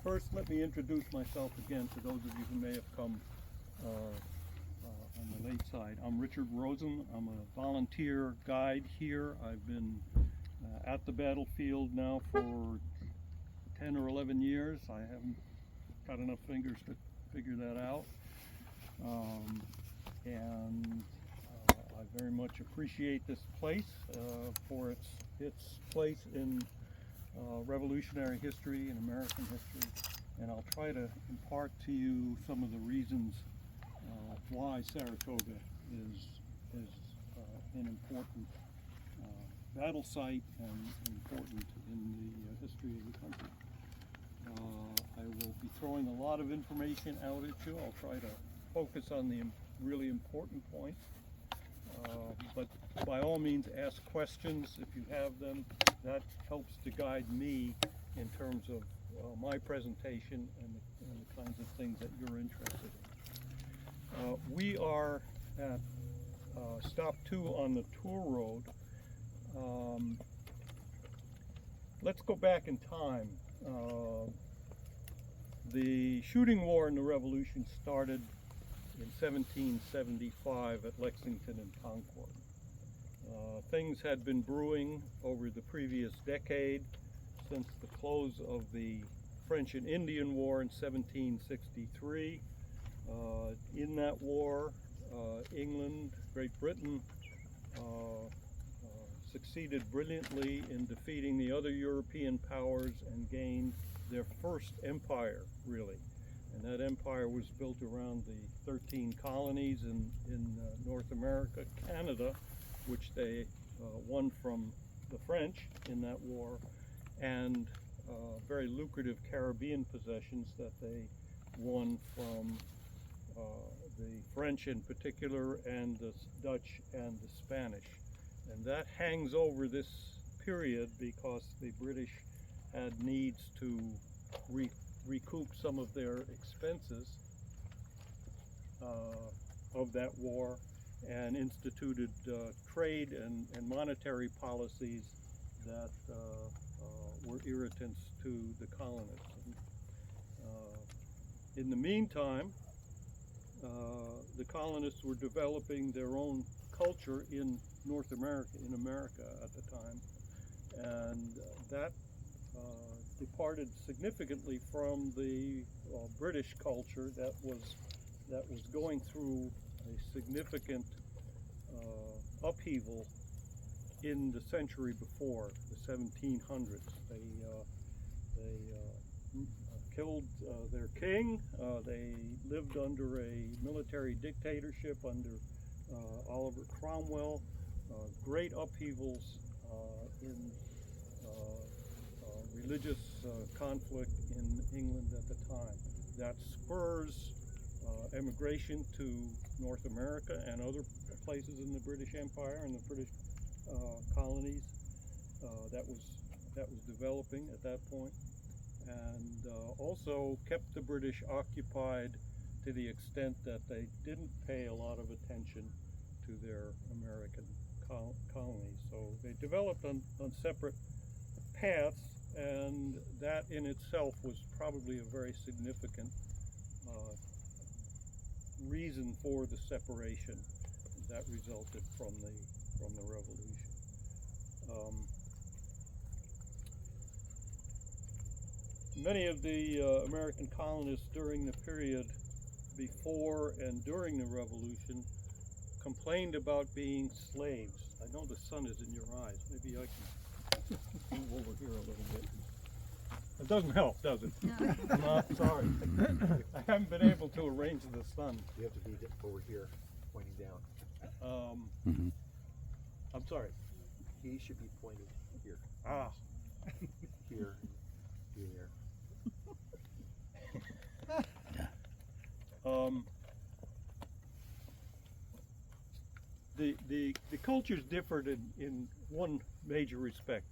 First, let me introduce myself again to those of you who may have come on the late side. I'm Richard Rosen. I'm a volunteer guide here. I've been at the battlefield now for 10 or 11 years. I haven't got enough fingers to figure that out. I very much appreciate this place for its place in revolutionary history and American history, and I'll try to impart to you some of the reasons why Saratoga is an important battle site and important in the history of the country. I will be throwing a lot of information out at you. I'll try to focus on the really important points. But by all means, ask questions if you have them. That helps to guide me in terms of my presentation and the kinds of things that you're interested in. We are at stop 2 on the tour road. Let's go back in time. The shooting war in the Revolution started in 1775 at Lexington and Concord. Things had been brewing over the previous decade since the close of the French and Indian War in 1763. In that war, England, Great Britain, succeeded brilliantly in defeating the other European powers and gained their first empire, really. And that empire was built around the 13 colonies in North America, Canada, which they won from the French in that war, and very lucrative Caribbean possessions that they won from the French in particular, and the Dutch and the Spanish. And that hangs over this period because the British had needs to recoup some of their expenses of that war, and instituted trade and monetary policies that were irritants to the colonists. In the meantime, the colonists were developing their own culture in North America, in America at the time, and that departed significantly from the British culture that was going through a significant upheaval in the century before, the 1700s. They killed their king. They lived under a military dictatorship under Oliver Cromwell. Great upheavals in religious conflict in England at the time. That spurs emigration to North America and other places in the British Empire and the British colonies that was developing at that point, and also kept the British occupied to the extent that they didn't pay a lot of attention to their American colonies. So they developed on separate paths, and that in itself was probably a very significant reason for the separation that resulted from the revolution. Many of the American colonists during the period before and during the revolution complained about being slaves. I know the sun is in your eyes. Maybe I can move over here a little bit. It doesn't help, does it? No. I'm not sorry. I haven't been able to arrange the sun. You have to be over here, pointing down. I'm sorry. He should be pointing here. Ah. Here. Here. The cultures differed in one major respect.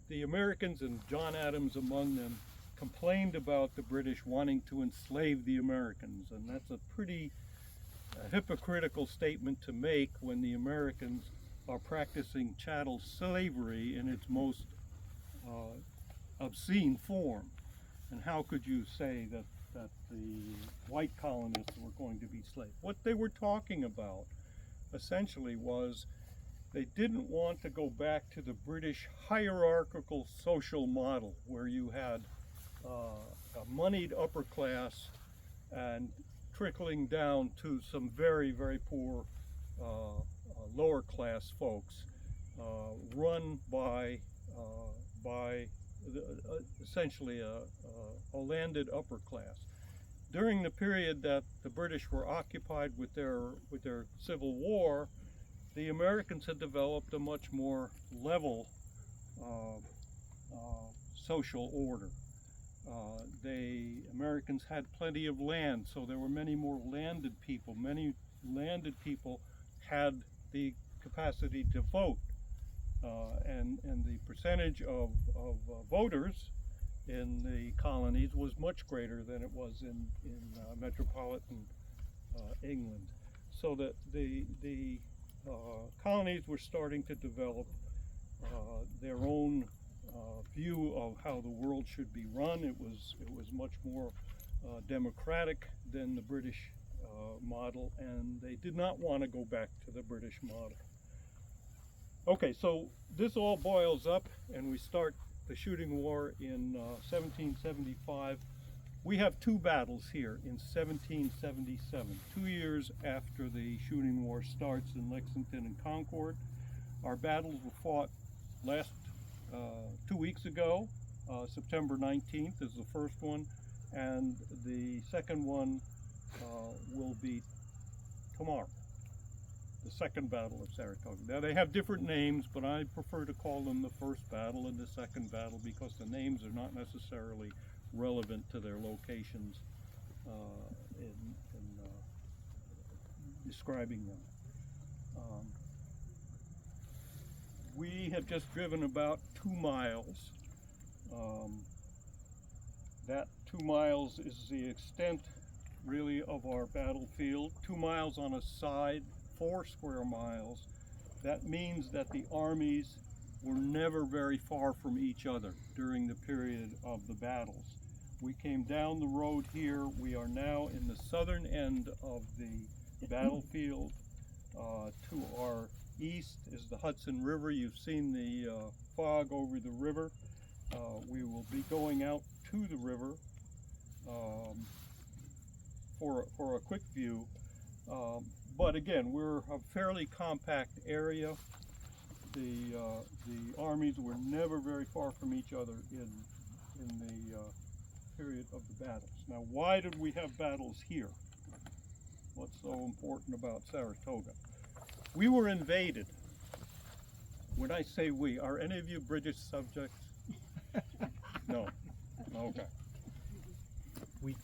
The Americans, and John Adams among them, complained about the British wanting to enslave the Americans, and that's a pretty hypocritical statement to make when the Americans are practicing chattel slavery in its most obscene form. And how could you say that the white colonists were going to be slaves? What they were talking about essentially was they didn't want to go back to the British hierarchical social model where you had a moneyed upper class and trickling down to some very, very poor lower class folks, run by essentially a landed upper class. During the period that the British were occupied with their Civil War, the Americans had developed a much more level social order. The Americans had plenty of land, so there were many more landed people. Many landed people had the capacity to vote, and the percentage of voters in the colonies was much greater than it was in metropolitan England. So that the colonies were starting to develop their own view of how the world should be run. It was much more democratic than the British model, and they did not want to go back to the British model. Okay, so this all boils up, and we start the shooting war in 1775. We have two battles here in 1777, 2 years after the shooting war starts in Lexington and Concord. Our battles were fought last 2 weeks ago. September 19th is the first one, and the second one will be tomorrow, the second battle of Saratoga. Now they have different names, but I prefer to call them the first battle and the second battle because the names are not necessarily relevant to their locations in describing them. We have just driven about 2 miles. That 2 miles is the extent really of our battlefield. 2 miles on a side, 4 square miles. That means that the armies were never very far from each other during the period of the battles. We came down the road here. We are now in the southern end of the battlefield. To our east is the Hudson River. You've seen the fog over the river. We will be going out to the river for a quick view. But again, we're a fairly compact area. The armies were never very far from each other in the period of the battles. Now, why did we have battles here? What's so important about Saratoga? We were invaded. When I say we, are any of you British subjects? No. Okay.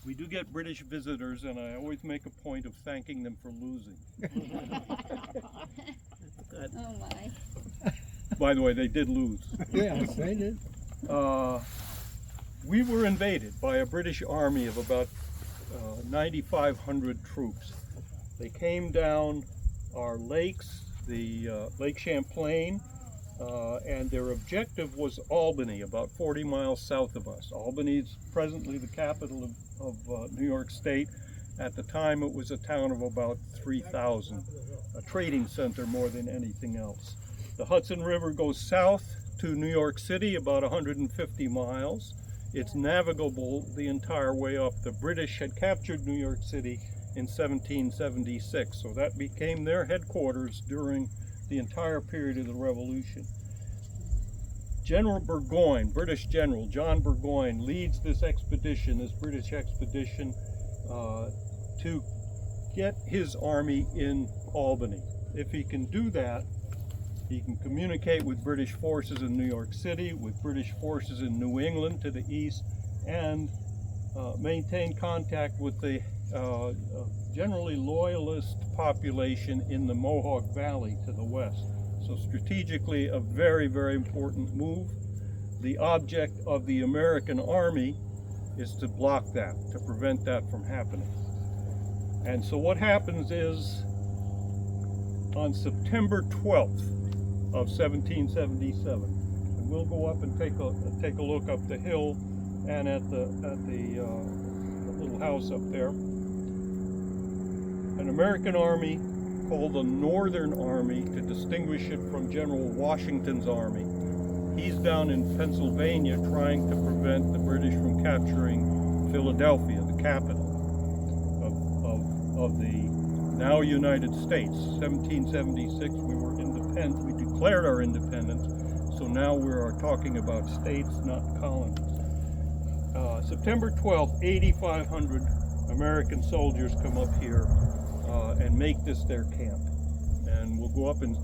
We do get British visitors, and I always make a point of thanking them for losing. Oh my. By the way, they did lose. Yes, they did. We were invaded by a British army of about 9,500 troops. They came down our lakes, the Lake Champlain, and their objective was Albany, about 40 miles south of us. Albany is presently the capital of New York State. At the time, it was a town of about 3,000, a trading center more than anything else. The Hudson River goes south to New York City, about 150 miles. It's navigable the entire way up. The British had captured New York City in 1776, so that became their headquarters during the entire period of the Revolution. General Burgoyne, British General John Burgoyne, leads this expedition, this British expedition, to get his army in Albany. If he can do that, he can communicate with British forces in New York City, with British forces in New England to the east, and maintain contact with the generally loyalist population in the Mohawk Valley to the west. So strategically, a very, very important move. The object of the American army is to block that, to prevent that from happening. And so what happens is, on September 12th of 1777, and we'll go up and take a look up the hill and at the little house up there. An American army called the Northern Army to distinguish it from General Washington's army. He's down in Pennsylvania trying to prevent the British from capturing Philadelphia, the capital of the now United States. 1776, we were independent. We declared our independence, so now we are talking about states, not colonies. September 12th, 8,500 American soldiers come up here and make this their camp. And we'll go up and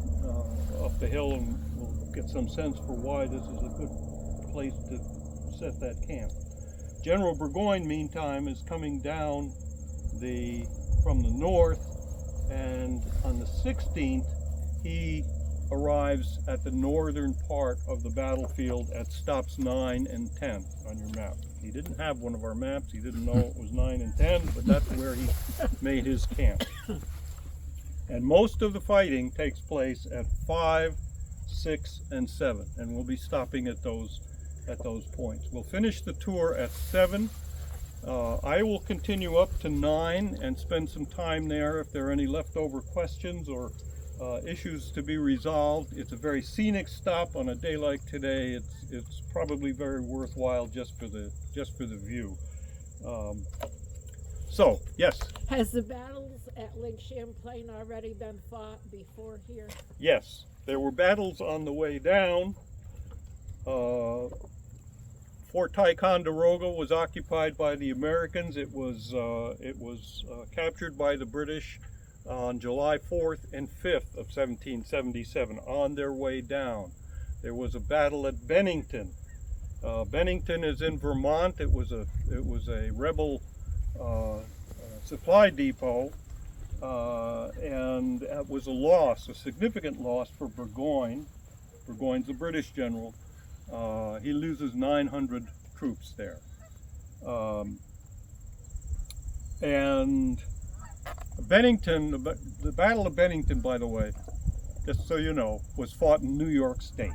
up the hill and we'll get some sense for why this is a good place to set that camp. General Burgoyne, meantime, is coming down from the north, and on the 16th he arrives at the northern part of the battlefield at stops 9 and 10 on your map. He didn't have one of our maps, he didn't know it was 9 and 10, but that's where he made his camp. And most of the fighting takes place at 5, 6, and 7, and we'll be stopping at those points. We'll finish the tour at 7. I will continue up to 9 and spend some time there if there are any leftover questions or issues to be resolved. It's a very scenic stop on a day like today. It's probably very worthwhile just for the view. So, yes? Has the battles at Lake Champlain already been fought before here? Yes, there were battles on the way down. Fort Ticonderoga was occupied by the Americans. It was captured by the British on July 4th and 5th of 1777 on their way down. There was a battle at Bennington. Bennington is in Vermont. It was a rebel supply depot, and it was a significant loss for Burgoyne. Burgoyne's a British general. He loses 900 troops there. And Bennington, the Battle of Bennington, by the way, just so you know, was fought in New York State.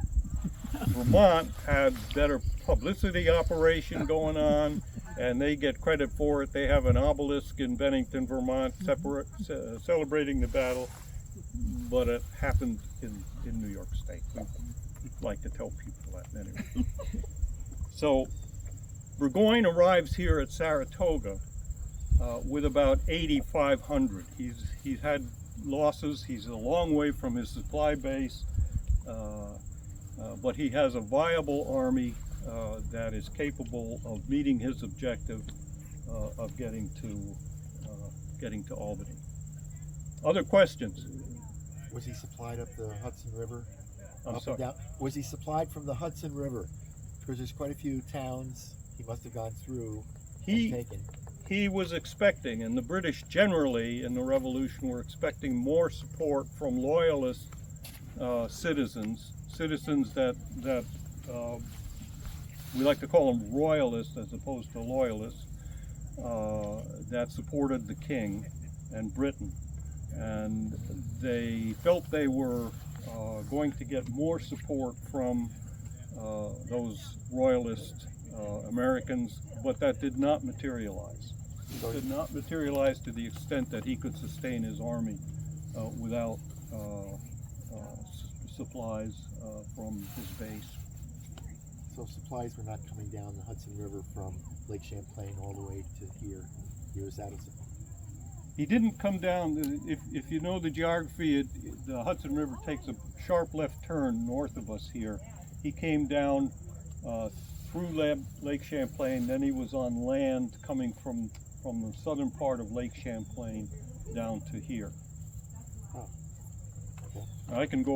Vermont had better publicity operation going on, and they get credit for it. They have an obelisk in Bennington, Vermont, celebrating the battle, but it happened in New York State. We like to tell people that anyway. So Burgoyne arrives here at Saratoga with about 8,500. He's had losses. He's a long way from his supply base, but he has a viable army that is capable of meeting his objective of getting to Albany. Other questions? Was he supplied up the Hudson River? I'm Up sorry. and down? Was he supplied from the Hudson River? Because there's quite a few towns he must have gone through and taken. He was expecting, and the British generally in the Revolution were expecting more support from loyalist citizens that we like to call them royalists as opposed to loyalists, that supported the king and Britain. And they felt they were going to get more support from those royalist Americans, but that did not materialize. It did not materialize to the extent that he could sustain his army without supplies from his base. So supplies were not coming down the Hudson River from Lake Champlain all the way to here. He was out of supply. He didn't come down, if you know the geography, the Hudson River takes a sharp left turn north of us here. He came down through Lake Champlain, then he was on land coming from the southern part of Lake Champlain down to here. Oh. Okay. I can go